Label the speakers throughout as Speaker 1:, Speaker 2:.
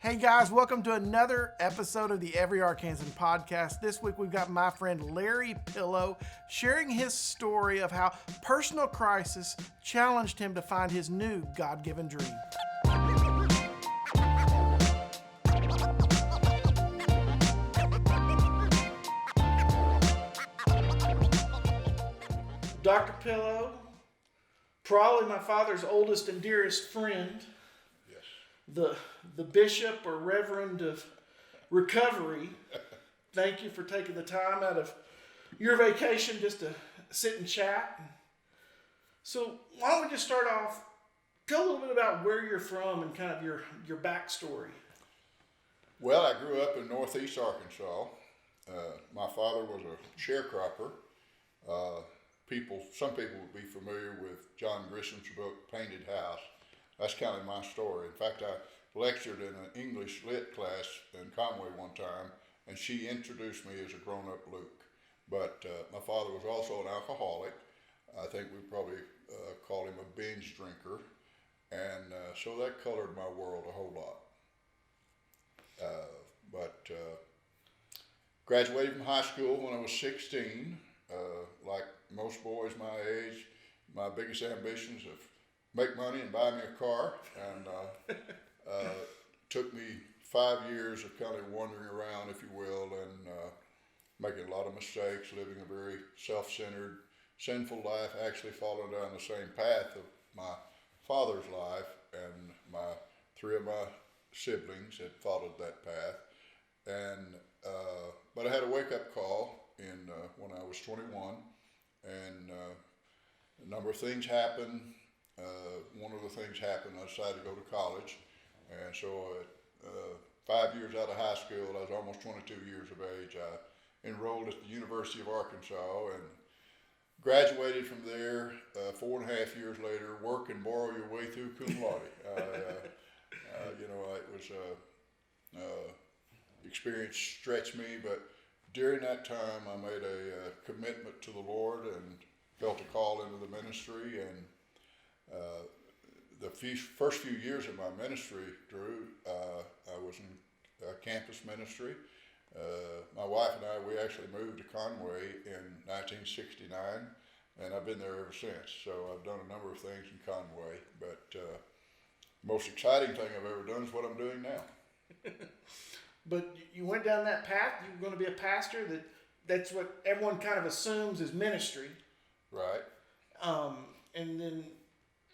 Speaker 1: Hey guys, welcome to another episode of the Every Arkansan podcast. This week we've got my friend Larry Pillow sharing his story of how personal crisis challenged him to find his new God-given dream. Dr. Pillow, probably my father's oldest and dearest friend. The bishop or reverend of recovery. Thank you for taking the time out of your vacation just to sit and chat. So why don't we just start off, tell a little bit about where you're from and kind of your backstory.
Speaker 2: Well, I grew up in northeast Arkansas. My father was a sharecropper. Some people would be familiar with John Grisham's book, Painted House. That's kind of my story. In fact, I lectured in an English lit class in Conway one time, and she introduced me as a grown-up Luke. But my father was also an alcoholic. I think we probably called him a binge drinker. And so that colored my world a whole lot. But graduated from high school when I was 16. Like most boys my age, my biggest ambitions of make money and buy me a car, and took me 5 years of kind of wandering around, if you will, and making a lot of mistakes, living a very self-centered, sinful life, actually following down the same path of my father's life, and three of my siblings had followed that path. And but I had a wake-up call when I was 21, and a number of things happened. One of the things happened, I decided to go to college, and so 5 years out of high school, I was almost 22 years of age, I enrolled at the University of Arkansas and graduated from there 4.5 years later. Work and borrow your way through cum laude. It was experience stretched me, but during that time I made a commitment to the Lord and felt a call into the ministry. And the first few years of my ministry, Drew, I was in campus ministry. My wife and I, we actually moved to Conway in 1969, and I've been there ever since. So I've done a number of things in Conway, but most exciting thing I've ever done is what I'm doing now.
Speaker 1: But you went down that path. You were going to be a pastor. That's what everyone kind of assumes is ministry.
Speaker 2: Right.
Speaker 1: And then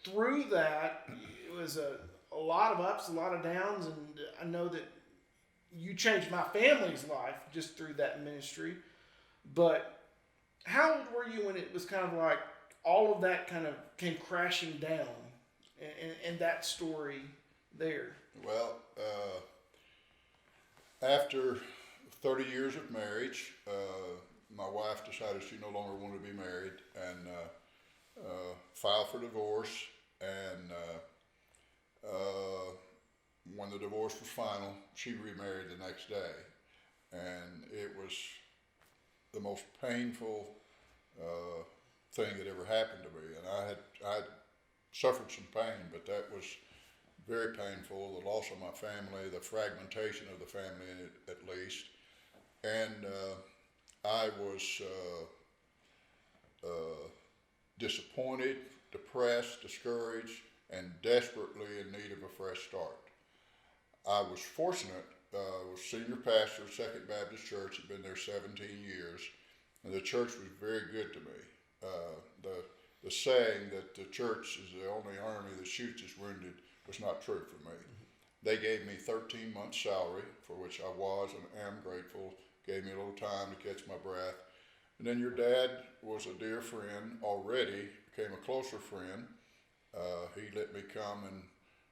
Speaker 1: through that, it was a lot of ups, a lot of downs, and I know that you changed my family's life just through that ministry. But how old were you when it was kind of like all of that kind of came crashing down and that story there?
Speaker 2: Well, after 30 years of marriage, my wife decided she no longer wanted to be married and filed for divorce. And when the divorce was final, she remarried the next day. And it was the most painful thing that ever happened to me. And I suffered some pain, but that was very painful, the loss of my family, the fragmentation of the family at least. And I was disappointed, depressed, discouraged, and desperately in need of a fresh start. I was fortunate, I was senior pastor of Second Baptist Church, had been there 17 years, and the church was very good to me. The saying that the church is the only army that shoots its wounded was not true for me. They gave me 13 months salary, for which I was and am grateful, gave me a little time to catch my breath. And then your dad was a dear friend already, became a closer friend. He let me come and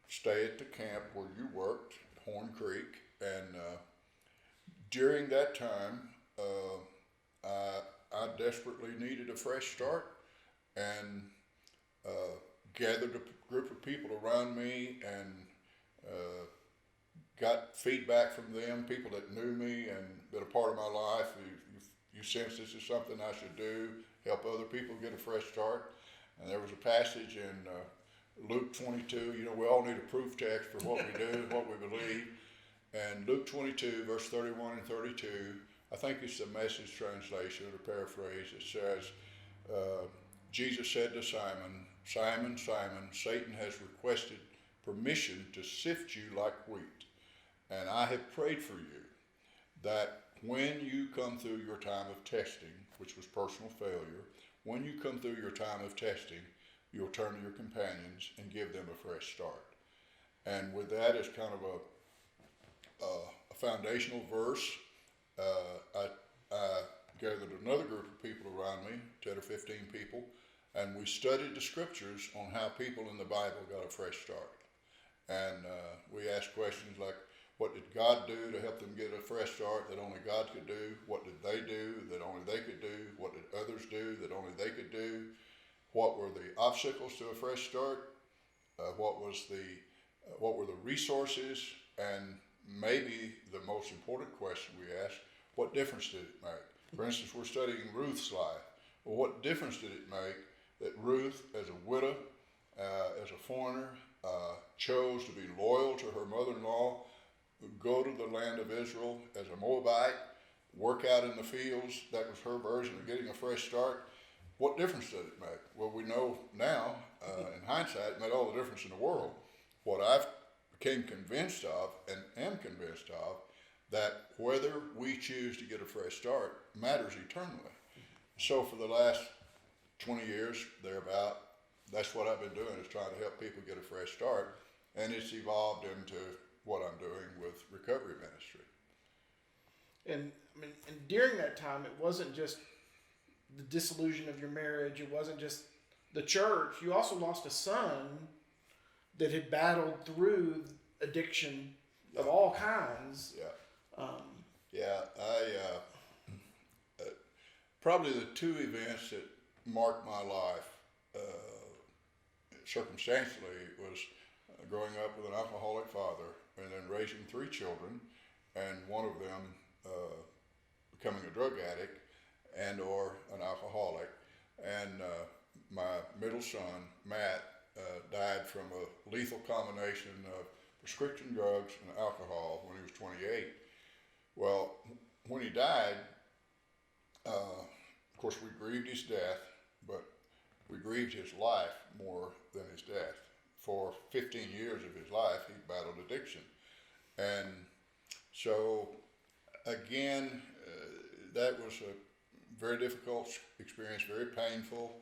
Speaker 2: stay at the camp where you worked, Horn Creek. And during that time, I desperately needed a fresh start and gathered a group of people around me and got feedback from them, people that knew me and been a part of my life. You sense this is something I should do, help other people get a fresh start. And there was a passage in Luke 22, we all need a proof text for what we do and what we believe. And Luke 22, verse 31 and 32, I think it's the Message translation or paraphrase. It says, Jesus said to Simon, Simon, Simon, Satan has requested permission to sift you like wheat. And I have prayed for you that when you come through your time of testing, which was personal failure, when you come through your time of testing, you'll turn to your companions and give them a fresh start. And with that as kind of a foundational verse, I gathered another group of people around me, 10 or 15 people, and we studied the scriptures on how people in the Bible got a fresh start. And we asked questions like, what did God do to help them get a fresh start that only God could do? What did they do that only they could do? What did others do that only they could do? What were the obstacles to a fresh start? What were the resources? And maybe the most important question we asked, what difference did it make? For instance, we're studying Ruth's life. Well, what difference did it make that Ruth, as a widow, as a foreigner, chose to be loyal to her mother-in-law, go to the land of Israel as a Moabite, work out in the fields? That was her version of getting a fresh start. What difference did it make? Well, we know now, in hindsight, it made all the difference in the world. What I've became convinced of and am convinced of, that whether we choose to get a fresh start matters eternally. So for the last 20 years, thereabout, that's what I've been doing, is trying to help people get a fresh start. And it's evolved into what I'm doing with recovery ministry.
Speaker 1: And I mean, and during that time, it wasn't just the disillusion of your marriage. It wasn't just the church. You also lost a son that had battled through addiction of all kinds.
Speaker 2: Yeah. Probably the two events that marked my life circumstantially was growing up with an alcoholic father and then raising 3 children, and one of them becoming a drug addict and or an alcoholic. And my middle son, Matt, died from a lethal combination of prescription drugs and alcohol when he was 28. Well, when he died, of course we grieved his death, but we grieved his life more than his death. For 15 years of his life, he battled addiction. And so, again, that was a very difficult experience, very painful.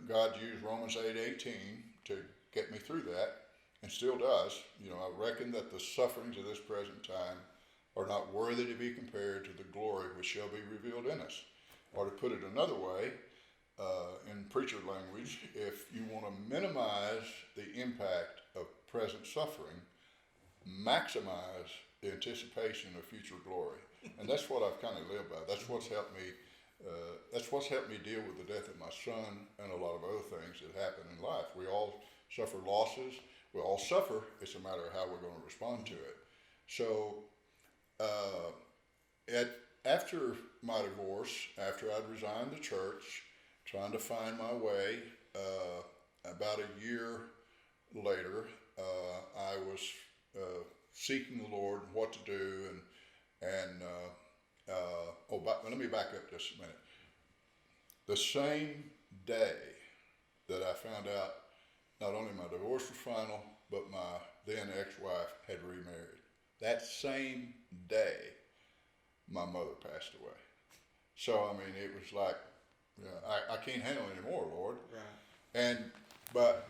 Speaker 2: God used Romans 8:18 to get me through that, and still does. You know, I reckon that the sufferings of this present time are not worthy to be compared to the glory which shall be revealed in us. Or to put it another way, in preacher language, if you want to minimize the impact of present suffering, maximize the anticipation of future glory. And that's what I've kind of lived by. That's what's helped me. That's what's helped me deal with the death of my son and a lot of other things that happen in life. We all suffer losses. We all suffer. It's a matter of how we're going to respond to it. So, after my divorce, after I'd resigned the church, trying to find my way, about a year later, I was seeking the Lord what to do, let me back up just a minute. The same day that I found out not only my divorce was final, but my then ex-wife had remarried, that same day, my mother passed away. So, I mean, it was like, I can't handle it anymore, Lord.
Speaker 1: Right.
Speaker 2: But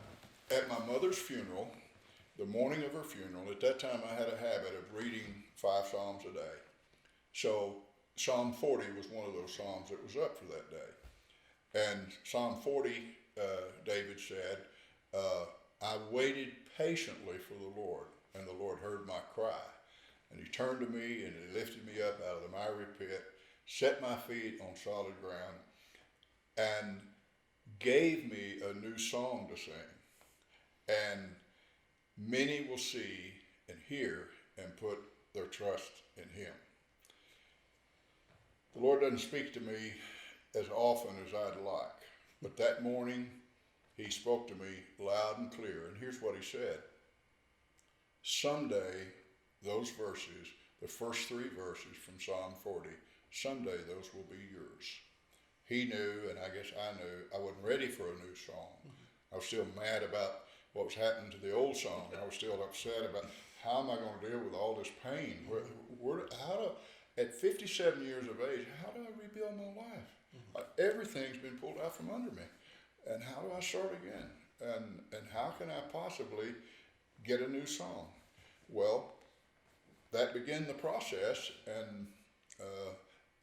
Speaker 2: at my mother's funeral, the morning of her funeral, at that time I had a habit of reading 5 Psalms a day. So Psalm 40 was one of those Psalms that was up for that day. And Psalm 40, David said, I waited patiently for the Lord, and the Lord heard my cry. And he turned to me and he lifted me up out of the miry pit, set my feet on solid ground, and gave me a new song to sing. And many will see and hear and put their trust in him. The Lord doesn't speak to me as often as I'd like, but that morning he spoke to me loud and clear. And here's what he said: someday those verses, the first 3 verses from Psalm 40, someday those will be yours. He knew, and I guess I knew, I wasn't ready for a new song. I was still mad about what was happening to the old song. I was still upset about how am I going to deal with all this pain? At 57 years of age, how do I rebuild my life? Everything's been pulled out from under me. And how do I start again? And how can I possibly get a new song? Well, that began the process, and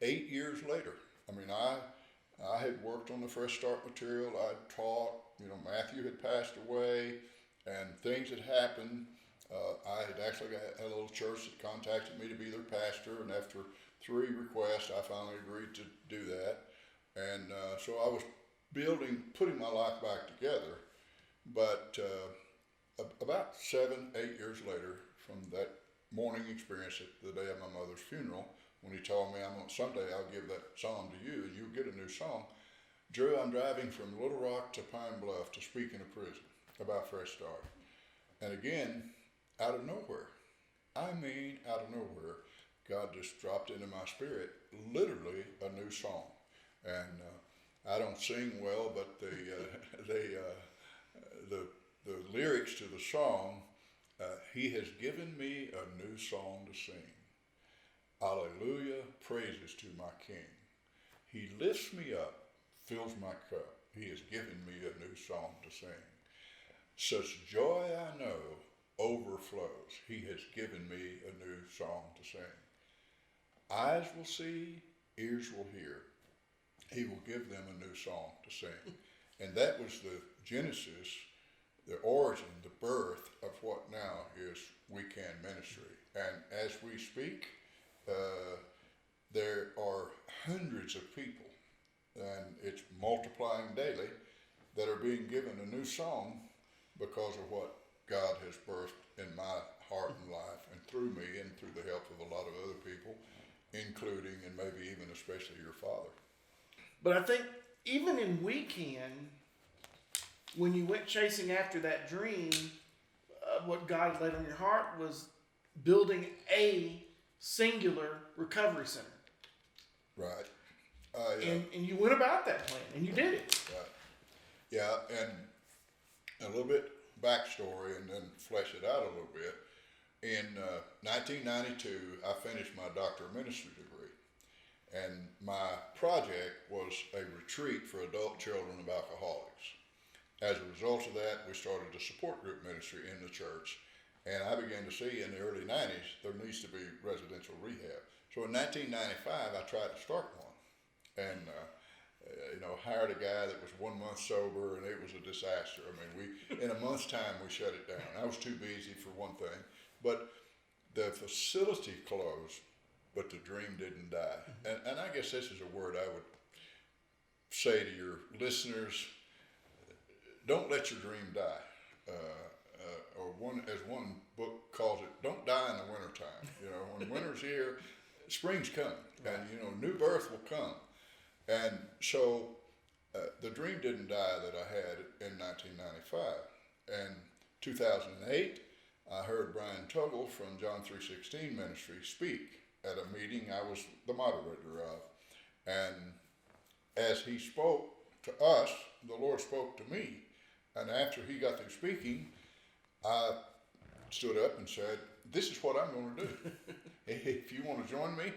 Speaker 2: 8 years later, I had worked on the Fresh Start material. I taught, Matthew had passed away, and things had happened. I had actually had a little church that contacted me to be their pastor, and after 3 requests, I finally agreed to do that. And so I was putting my life back together. But about 7, 8 years later, from that morning experience at the day of my mother's funeral, when he told me, someday I'll give that song to you and you'll get a new song. Drew, I'm driving from Little Rock to Pine Bluff to speak in a prison about Fresh Start. And again, out of nowhere, out of nowhere, God just dropped into my spirit, literally a new song. And I don't sing well, but the lyrics to the song, he has given me a new song to sing. Alleluia, praises to my King. He lifts me up, fills my cup. He has given me a new song to sing. Such joy I know overflows. He has given me a new song to sing. Eyes will see, ears will hear. He will give them a new song to sing. And that was the genesis, the origin, the birth of what now is We Can Ministry. And as we speak, there are hundreds of people, and it's multiplying daily, that are being given a new song because of what God has birthed in my heart and life, and through me, and through the help of a lot of other people, including and maybe even especially your father.
Speaker 1: But I think even in We Can, when you went chasing after that dream, what God laid on your heart was building a singular recovery center.
Speaker 2: Right.
Speaker 1: And you went about that plan, and you did it.
Speaker 2: Right. Yeah, and a little bit backstory, and then flesh it out a little bit. In 1992, I finished my Doctor of Ministry degree, and my project was a retreat for adult children of alcoholics. As a result of that, we started a support group ministry in the church, and I began to see in the early 90s there needs to be residential rehab. So in 1995, I tried to start one, and hired a guy that was 1 month sober, and it was a disaster. In a month's time, we shut it down. I was too busy for one thing, but the facility closed, but the dream didn't die. And I guess this is a word I would say to your listeners: don't let your dream die. As one book calls it, don't die in the wintertime. When winter's here, spring's coming, and new birth will come. And so the dream didn't die that I had in 1995. And 2008, I heard Brian Tuggle from John 3:16 Ministry speak at a meeting I was the moderator of. And as he spoke to us, the Lord spoke to me. And after he got through speaking, I stood up and said, this is what I'm going to do. If you want to join me,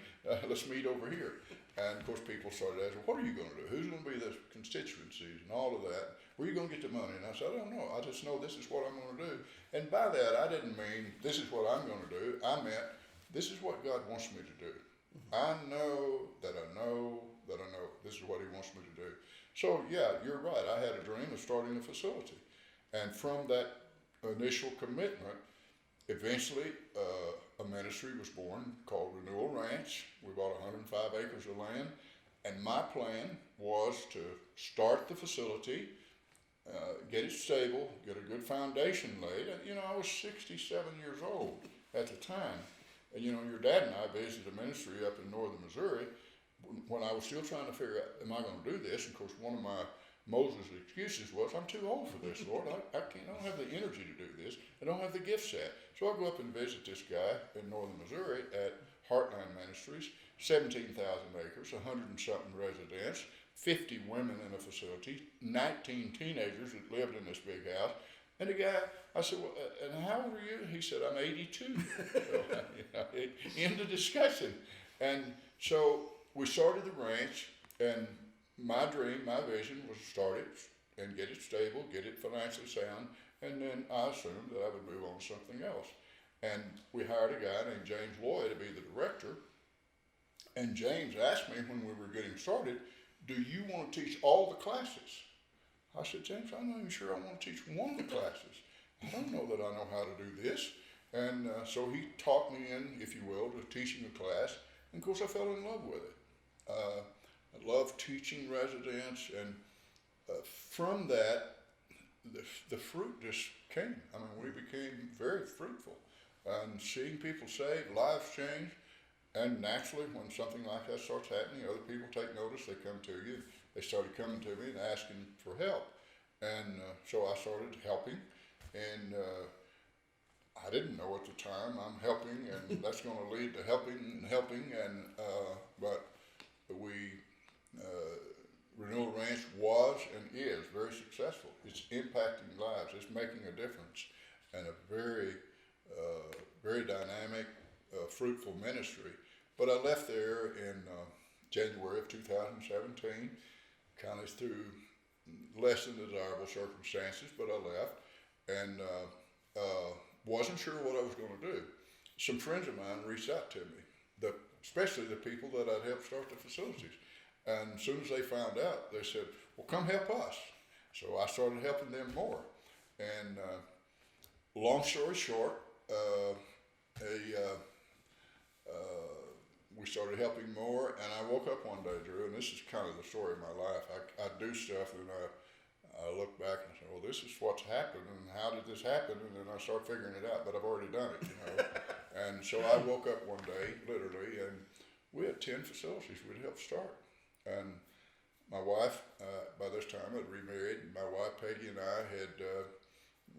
Speaker 2: let's meet over here. And of course, people started asking, what are you going to do? Who's going to be the constituencies and all of that? Where are you going to get the money? And I said, I don't know. I just know this is what I'm going to do. And by that, I didn't mean this is what I'm going to do. I meant this is what God wants me to do. I know that I know that I know this is what he wants me to do. So yeah, you're right. I had a dream of starting a facility. And from that initial commitment, eventually a ministry was born called Renewal Ranch. We bought 105 acres of land, and my plan was to start the facility, get it stable, get a good foundation laid. And I was 67 years old at the time. And your dad and I visited a ministry up in northern Missouri when I was still trying to figure out, am I going to do this? Of course, one of my Moses' excuses was, I'm too old for this, Lord. I don't have the energy to do this. I don't have the gift set. So I'll go up and visit this guy in northern Missouri at Heartland Ministries, 17,000 acres, 100 and something residents, 50 women in a facility, 19 teenagers that lived in this big house. And the guy, I said, well, and how old are you? He said, I'm 82. So, end of discussion. And so we started the ranch, and my dream, my vision was to start it and get it stable, get it financially sound, and then I assumed that I would move on to something else. And we hired a guy named James Loy to be the director. And James asked me when we were getting started, do you want to teach all the classes? I said, James, I'm not even sure I want to teach one of the classes. I don't know that I know how to do this. And so he taught me in, if you will, to teaching a class. And of course, I fell in love with it. I love teaching residents. And from that, the fruit just came. I mean, we became very fruitful. And seeing people saved, lives changed. And naturally, when something like that starts happening, other people take notice, they come to you. They started coming to me and asking for help. And so I started helping. And I didn't know at the time I'm helping, and that's going to lead to helping. And but Renewal Ranch was and is very successful. It's impacting lives. It's making a difference, and a very, very dynamic, fruitful ministry. But I left there in January of 2017, kind of through less than desirable circumstances, but I left and wasn't sure what I was going to do. Some friends of mine reached out to me, especially the people that I'd helped start the facilities. And as soon as they found out, they said, well, come help us. So I started helping them more. And long story short, we started helping more, and I woke up one day, Drew, and this is kind of the story of my life. I do stuff, and I look back and say, well, this is what's happened, and how did this happen? And then I start figuring it out, but I've already done it, And so I woke up one day, literally, and we had 10 facilities we'd helped start. And my wife, by this time, had remarried, and my wife, Peggy, and I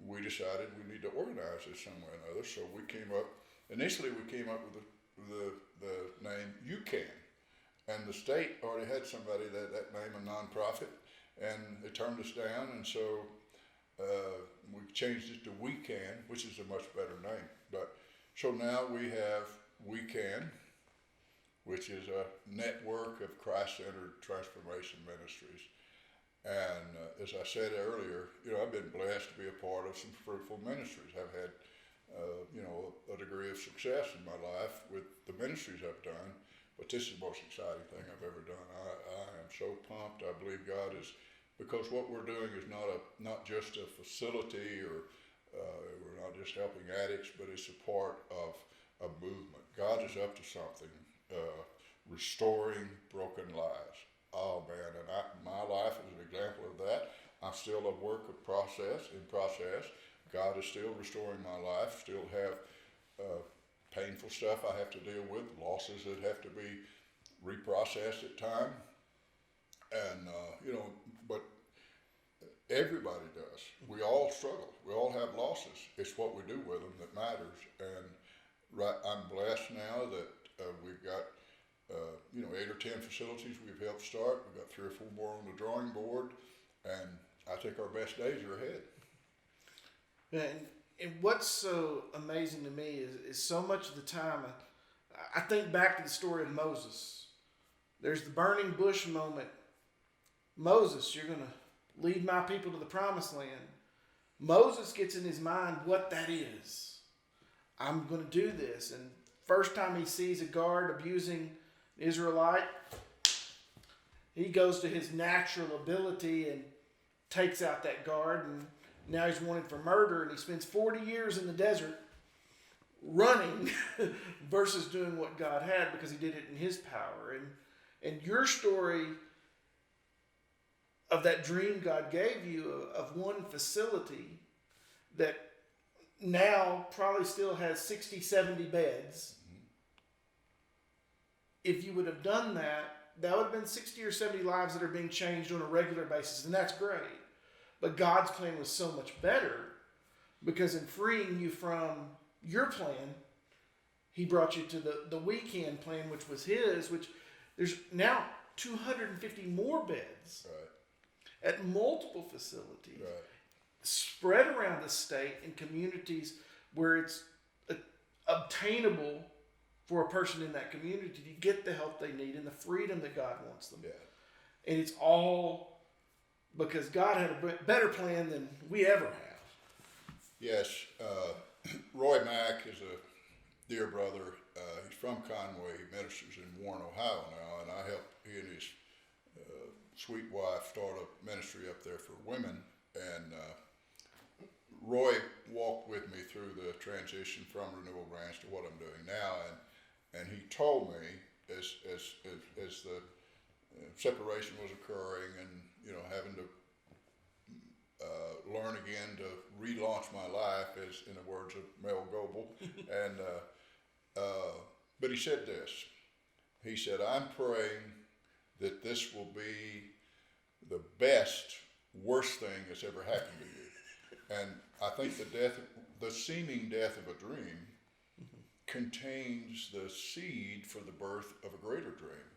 Speaker 2: we decided we need to organize this some way or another. So initially we came up with the name You Can. And the state already had somebody that name, a nonprofit, and they turned us down, and so we changed it to We Can, which is a much better name. But so now we have We Can, which is a network of Christ-centered transformation ministries. And as I said earlier, I've been blessed to be a part of some fruitful ministries. I've had, a degree of success in my life with the ministries I've done, but this is the most exciting thing I've ever done. I am so pumped. I believe God is, because what we're doing is not just a facility, or we're not just helping addicts, but it's a part of a movement. God is up to something, restoring broken lives. Oh man, and my life is an example of that. I'm still a work in process. God is still restoring my life, still have painful stuff I have to deal with, losses that have to be reprocessed at time. And, but everybody does. We all struggle. We all have losses. It's what we do with them that matters. And I'm blessed now that we've got 8 or 10 facilities we've helped start. We've got 3 or 4 more on the drawing board, and I think our best days are ahead.
Speaker 1: And what's so amazing to me is so much of the time, I think back to the story of Moses. There's the burning bush moment. Moses, you're going to lead my people to the promised land. Moses gets in his mind what that is. I'm going to do this. And first time he sees a guard abusing an Israelite, he goes to his natural ability and takes out that guard, and now he's wanted for murder, and he spends 40 years in the desert running versus doing what God had, because he did it in his power. And your story of that dream God gave you of one facility that now probably still has 60, 70 beds. If you would have done that that would have been 60 or 70 lives that are being changed on a regular basis, and that's great. But God's plan was so much better, because in freeing you from your plan, he brought you to the weekend plan, which was his, which there's now 250 more beds at multiple facilities spread around the state in communities where it's obtainable for a person in that community to get the help they need and the freedom that God wants them. Yeah. And it's all because God had a better plan than we ever have.
Speaker 2: Yes. Roy Mack is a dear brother. He's from Conway. He ministers in Warren, Ohio now, and I helped he and his sweet wife start a ministry up there for women. And Roy walked with me through the transition from Renewal Ranch to what I'm doing now, and he told me as the separation was occurring, and having to learn again to relaunch my life, as in the words of Mel Goebel, and but he said this. He said, "I'm praying that this will be the best, worst thing that's ever happened to you." And I think the seeming death of a dream contains the seed for the birth of a greater dream.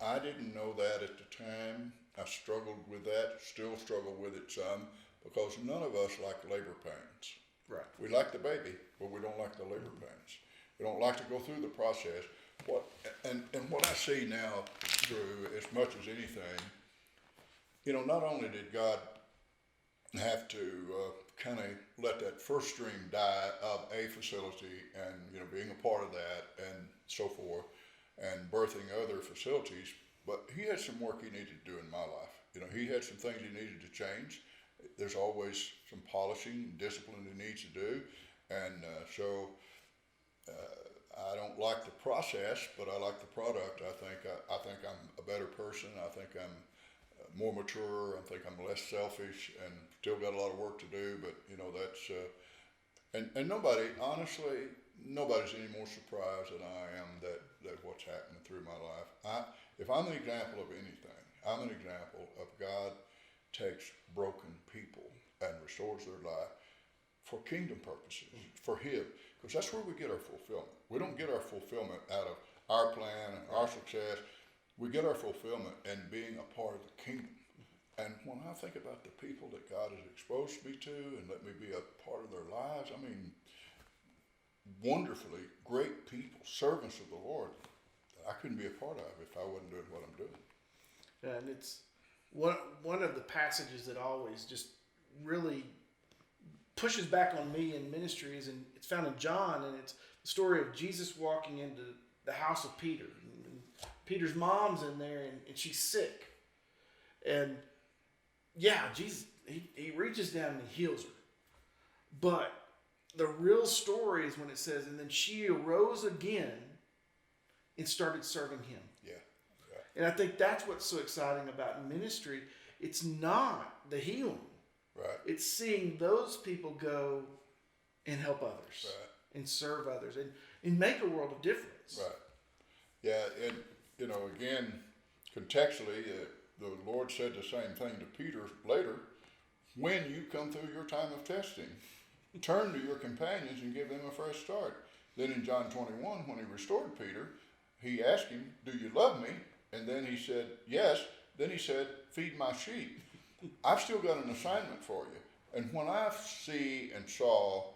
Speaker 2: I didn't know that at the time. I struggled with that, still struggle with it some, because none of us like labor pains.
Speaker 1: Right.
Speaker 2: We like the baby, but we don't like the labor pains. We don't like to go through the process. And what I see now, Drew, as much as anything, not only did God have to kind of let that first dream die of a facility and being a part of that and so forth, and birthing other facilities, but he had some work he needed to do in my life. He had some things he needed to change. There's always some polishing, discipline he needs to do, and so I don't like the process, but I like the product. I think I'm a better person. I think I'm more mature. I think I'm less selfish, and still got a lot of work to do. But that's and nobody, honestly, nobody's any more surprised than I am that what's happening through my life. If I'm an example of anything, I'm an example of God takes broken people and restores their life for kingdom purposes, for Him, because that's where we get our fulfillment. We don't get our fulfillment out of our plan and our success. We get our fulfillment in being a part of the kingdom. And when I think about the people that God has exposed me to and let me be a part of their lives, I mean, wonderfully great people, servants of the Lord, that I couldn't be a part of if I wasn't doing what I'm doing.
Speaker 1: And it's one of the passages that always just really pushes back on me in ministry is it's found in John, and it's the story of Jesus walking into the house of Peter. And Peter's mom's in there, and she's sick. And yeah, Jesus, he reaches down and he heals her. But the real story is when it says, and then she arose again and started serving him.
Speaker 2: Yeah.
Speaker 1: And I think that's what's so exciting about ministry. It's not the healing.
Speaker 2: Right.
Speaker 1: It's seeing those people go and help others and serve others and make a world of difference.
Speaker 2: Right. Yeah, and again, contextually, the Lord said the same thing to Peter later. When you come through your time of testing, turn to your companions and give them a fresh start. Then in John 21, when he restored Peter, he asked him, "Do you love me?" And then he said, "Yes." Then he said, "Feed my sheep." I've still got an assignment for you. And when I see and saw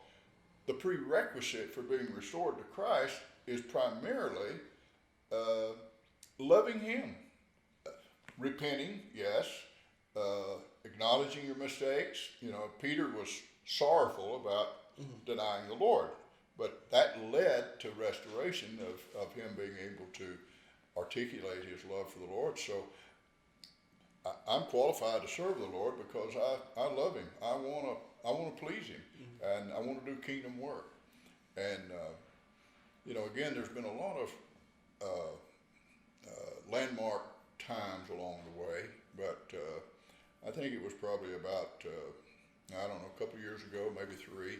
Speaker 2: the prerequisite for being restored to Christ is primarily loving Him. Repenting, yes. Acknowledging your mistakes. Peter was sorrowful about denying the Lord. But that led to restoration of him being able to articulate his love for the Lord. So I'm qualified to serve the Lord because I love Him. I want to please Him, and I want to do kingdom work. And again, there's been a lot of landmark times along the way, but I think it was probably about a couple of years ago, maybe 3.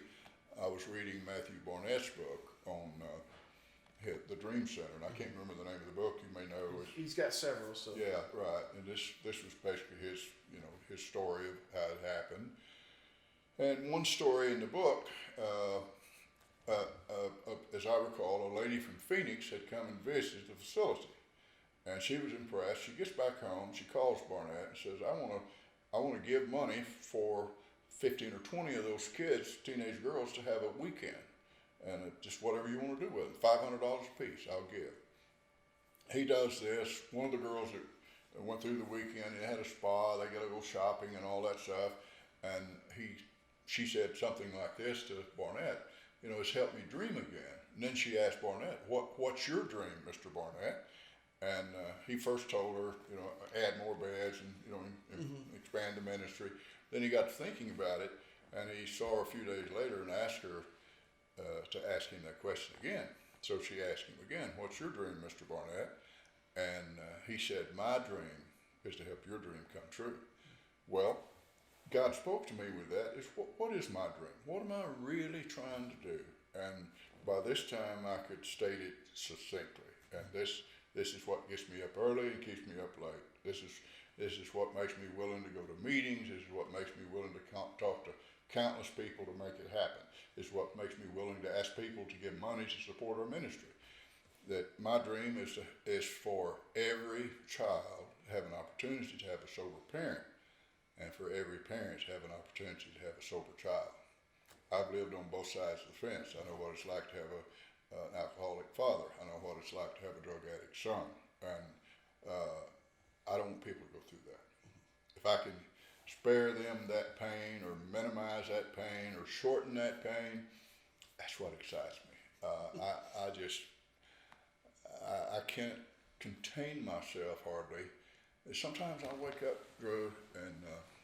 Speaker 2: I was reading Matthew Barnett's book on the Dream Center, and I can't remember the name of the book. You may know.
Speaker 1: He's got several. So
Speaker 2: yeah, right. And this was basically his story of how it happened. And one story in the book, as I recall, a lady from Phoenix had come and visited the facility, and she was impressed. She gets back home. She calls Barnett and says, I want to give money for 15 or 20 of those kids, teenage girls, to have a weekend. And just whatever you want to do with it, $500 a piece, I'll give. He does this. One of the girls that went through the weekend, they had a spa, they got to go shopping and all that stuff. And she said something like this to Barnett, it's helped me dream again. And then she asked Barnett, what's your dream, Mr. Barnett? And he first told her, add more beds and expand the ministry. Then he got to thinking about it, and he saw her a few days later and asked her to ask him that question again. So she asked him again, what's your dream, Mr. Barnett? And he said, my dream is to help your dream come true. Well, God spoke to me with that. What is my dream? What am I really trying to do? And by this time, I could state it succinctly. And this is what gets me up early and keeps me up late. This is what makes me willing to go to meetings. This is what makes me willing to talk to countless people to make it happen. This is what makes me willing to ask people to give money to support our ministry. That my dream is for every child to have an opportunity to have a sober parent, and for every parent to have an opportunity to have a sober child. I've lived on both sides of the fence. I know what it's like to have an alcoholic father. I know what it's like to have a drug addict son. And I don't want people to go through that. If I can spare them that pain or minimize that pain or shorten that pain, that's what excites me. I can't contain myself hardly. Sometimes I wake up, Drew, and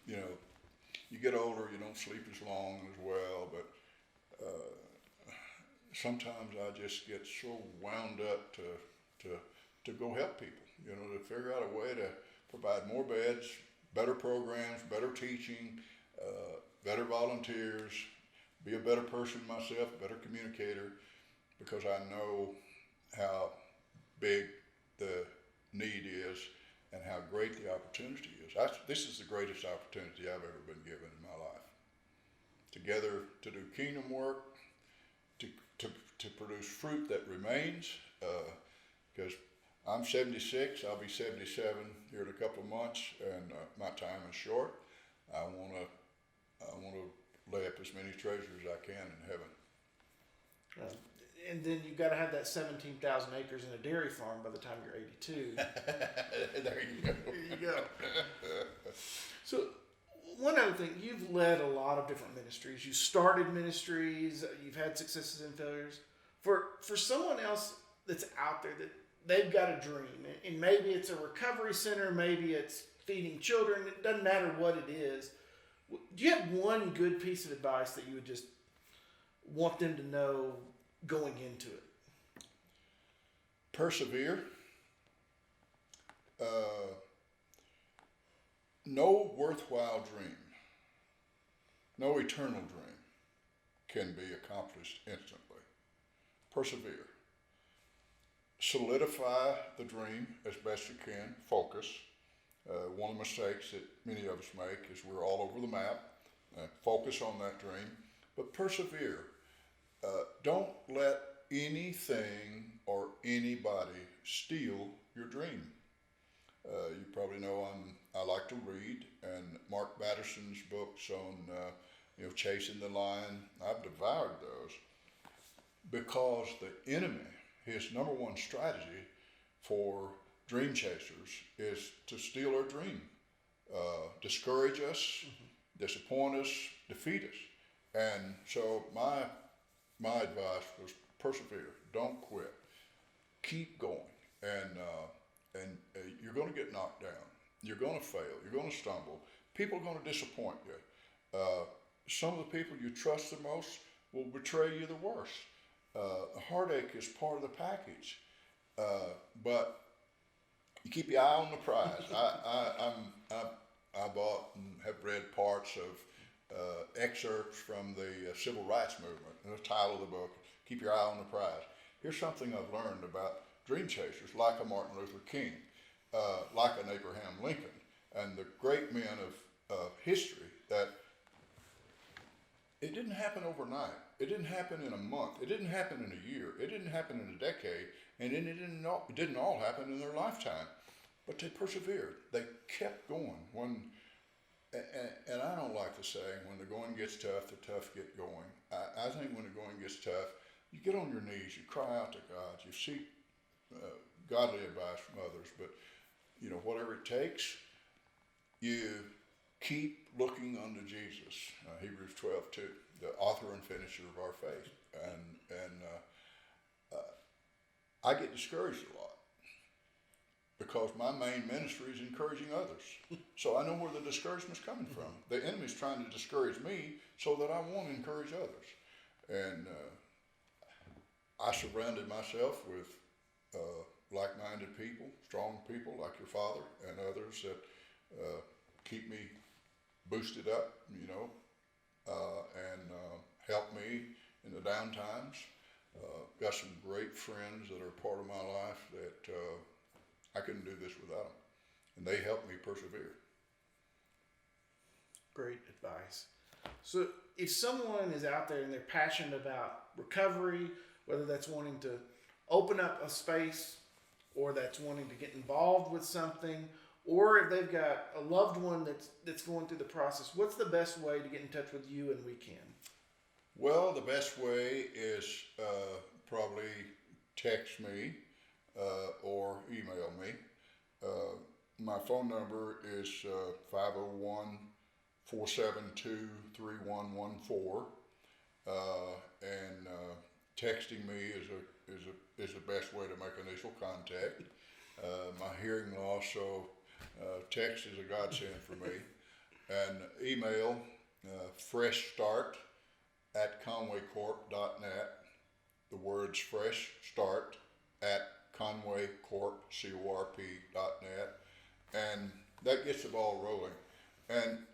Speaker 2: you get older, you don't sleep as long as well, but sometimes I just get so wound up to go help people, to figure out a way to provide more beds, better programs, better teaching, better volunteers, be a better person myself, a better communicator, because I know how big the need is and how great the opportunity is. This is the greatest opportunity I've ever been given in my life. Together to do kingdom work, to produce fruit that remains, because I'm 76, I'll be 77 here in a couple of months, and my time is short. I want to lay up as many treasures as I can in heaven.
Speaker 1: And then you've got to have that 17,000 acres in a dairy farm by the time you're 82.
Speaker 2: There you go.
Speaker 1: There you go. So, one other thing, you've led a lot of different ministries. You started ministries. You've had successes and failures. For someone else that's out there that they've got a dream, and maybe it's a recovery center, maybe it's feeding children. It doesn't matter what it is. Do you have one good piece of advice that you would just want them to know going into it?
Speaker 2: Persevere. No worthwhile dream, no eternal dream can be accomplished instantly. Persevere. Solidify the dream as best you can. Focus. One of the mistakes that many of us make is we're all over the map. Focus on that dream, but persevere. Don't let anything or anybody steal your dream. You probably know I like to read, and Mark Batterson's books on chasing the lion, I've devoured those, because the enemy, his number one strategy for dream chasers is to steal our dream, discourage us, disappoint us, defeat us. And so my advice was persevere, don't quit, keep going, and you're going to get knocked down, you're going to fail, you're going to stumble, people are going to disappoint you. Some of the people you trust the most will betray you the worst. Heartache is part of the package, but you keep your eye on the prize. I bought and have read parts of excerpts from the Civil Rights Movement, and the title of the book, Keep Your Eye on the Prize. here's something I've learned about dream chasers, like a Martin Luther King, like an Abraham Lincoln, and the great men of history, that it didn't happen overnight. It didn't happen in a month. It didn't happen in a year. It didn't happen in a decade. And it didn't all happen in their lifetime. But they persevered. They kept going. And I don't like the saying, when the going gets tough, the tough get going. I think when the going gets tough, you get on your knees, you cry out to God, you seek godly advice from others. But, whatever it takes, you keep looking unto Jesus, Hebrews 12:2, the author and finisher of our faith. And I get discouraged a lot because my main ministry is encouraging others. So I know where the discouragement's coming from. The enemy's trying to discourage me so that I won't encourage others. And I surrounded myself with like-minded people, strong people like your father and others that keep me boosted up, and help me in the down times. Got some great friends that are part of my life that I couldn't do this without them, and they helped me persevere.
Speaker 1: Great advice. So if someone is out there and they're passionate about recovery, whether that's wanting to open up a space or that's wanting to get involved with something, or if they've got a loved one that's going through the process, what's the best way to get in touch with you and We Can?
Speaker 2: Well, the best way is probably text me or email me. My phone number is 501-472-3114, and texting me is the best way to make initial contact. My hearing loss, so text is a godsend for me. And email, freshstart@conwaycorp.net. The words fresh start @conwaycorp.net, and that gets the ball rolling. And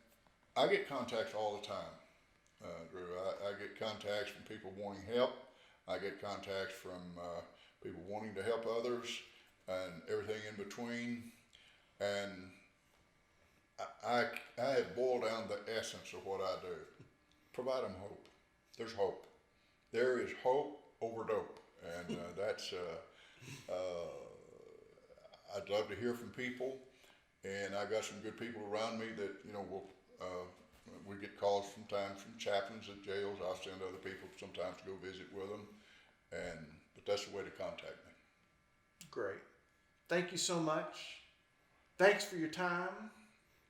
Speaker 2: I get contacts all the time, Drew. I get contacts from people wanting help. I get contacts from people wanting to help others, and everything in between. And I have boiled down the essence of what I do. Provide them hope. There's hope. There is hope over dope. And that's, I'd love to hear from people. And I got some good people around me that, we get calls sometimes from chaplains at jails. I'll send other people sometimes to go visit with them. But that's the way to contact me.
Speaker 1: Great. Thank you so much. Thanks for your time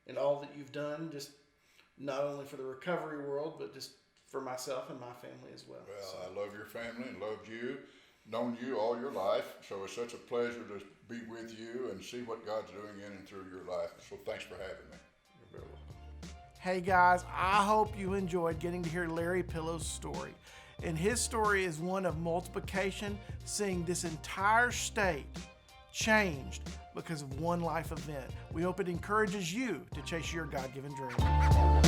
Speaker 1: and all that you've done, just not only for the recovery world, but just for myself and my family as well.
Speaker 2: Well, so. I love your family and loved you, known you all your life. So it's such a pleasure to be with you and see what God's doing in and through your life. So thanks for having me.
Speaker 1: You're very welcome. Hey guys, I hope you enjoyed getting to hear Larry Pillow's story. And his story is one of multiplication, seeing this entire state changed because of one life event. We hope it encourages you to chase your God-given dream.